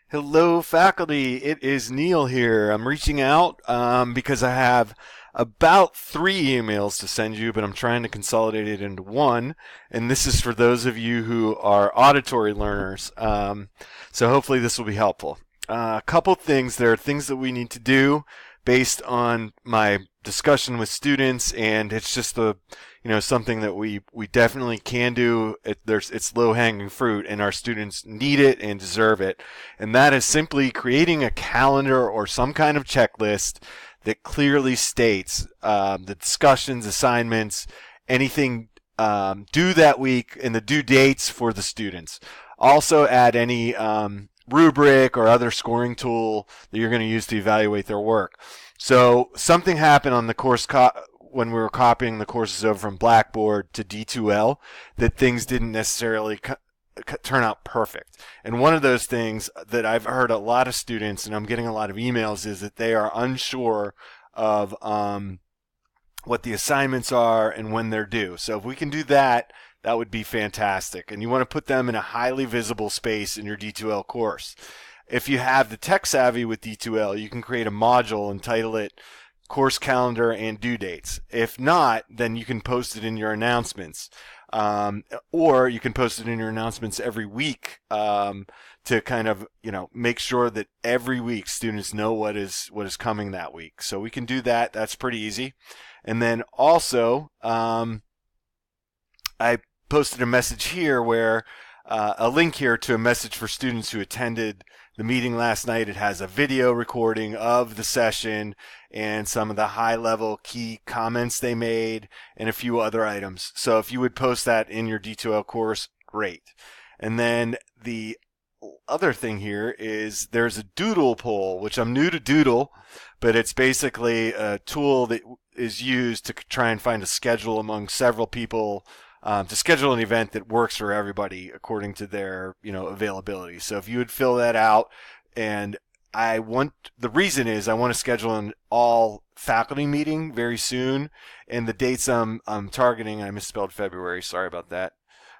Hello, faculty. It is Neil here. I'm reaching out because I have about 3 emails to send you, but I'm trying to consolidate it into one. And this is for those of you who are auditory learners. So hopefully this will be helpful. A couple things. There are things that we need to do based on my discussion with students, and it's just something that we definitely can do. It's low hanging fruit, and our students need it and deserve it. And that is simply creating a calendar or some kind of checklist that clearly states the discussions, assignments, anything due that week, and the due dates for the students. Also add any rubric or other scoring tool that you're going to use to evaluate their work. So something happened on the course when we were copying the courses over from Blackboard to D2L that things didn't necessarily turn out perfect. And one of those things that I've heard a lot of students, and I'm getting a lot of emails, is that they are unsure of what the assignments are and when they're due. So if we can do that, that would be fantastic. And you want to put them in a highly visible space in your D2L course. If you have the tech savvy with D2L, you can create a module and title it course calendar and due dates. If not, then you can post it in your announcements. Or you can post it in your announcements every week to kind of make sure that every week students know what is coming that week. So we can do that. That's pretty easy. And then also, I posted a message here where a link here to a message for students who attended the meeting last night. It has a video recording of the session and some of the high-level key comments they made and a few other items. So if you would post that in your D2L course, great. And then the other thing here is there's a Doodle poll, which I'm new to Doodle, but it's basically a tool that is used to try and find a schedule among several people to schedule an event that works for everybody according to their availability. So if you would fill that out, and the reason is I want to schedule an all faculty meeting very soon, and the dates I'm targeting, I misspelled February, sorry about that,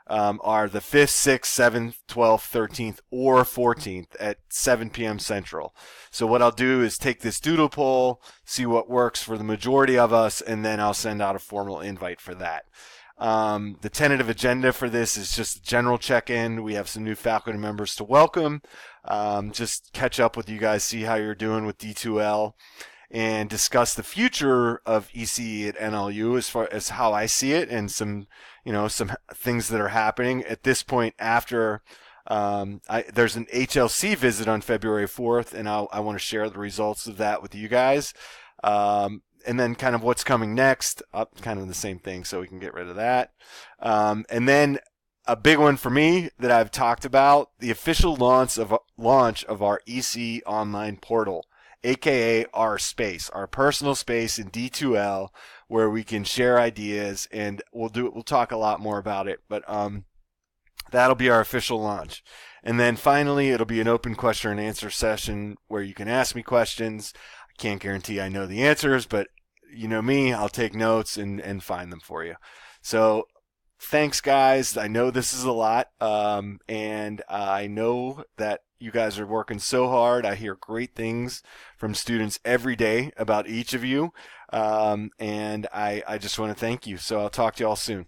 are the 5th, 6th, 7th, 12th, 13th, or 14th at 7 p.m. Central. So what I'll do is take this doodle poll, see what works for the majority of us, and then I'll send out a formal invite for that. The tentative agenda for this is just a general check-in. We have some new faculty members to welcome. Just catch up with you guys, see how you're doing with D2L, and discuss the future of ECE at NLU as far as how I see it, and some things that are happening at this point after there's an HLC visit on February 4th, and I want to share the results of that with you guys. And then kind of what's coming next, kind of the same thing, so we can get rid of that. And then a big one for me that I've talked about, the official launch of our ECE online portal, aka our space, our personal space in D2L, where we can share ideas, and we'll talk a lot more about it, but that'll be our official launch. And then finally, it'll be an open question and answer session where you can ask me questions. I can't guarantee I know the answers, but you know me, I'll take notes and find them for you. So thanks, guys. I know this is a lot, and I know that you guys are working so hard. I hear great things from students every day about each of you, and I just want to thank you. So I'll talk to you all soon.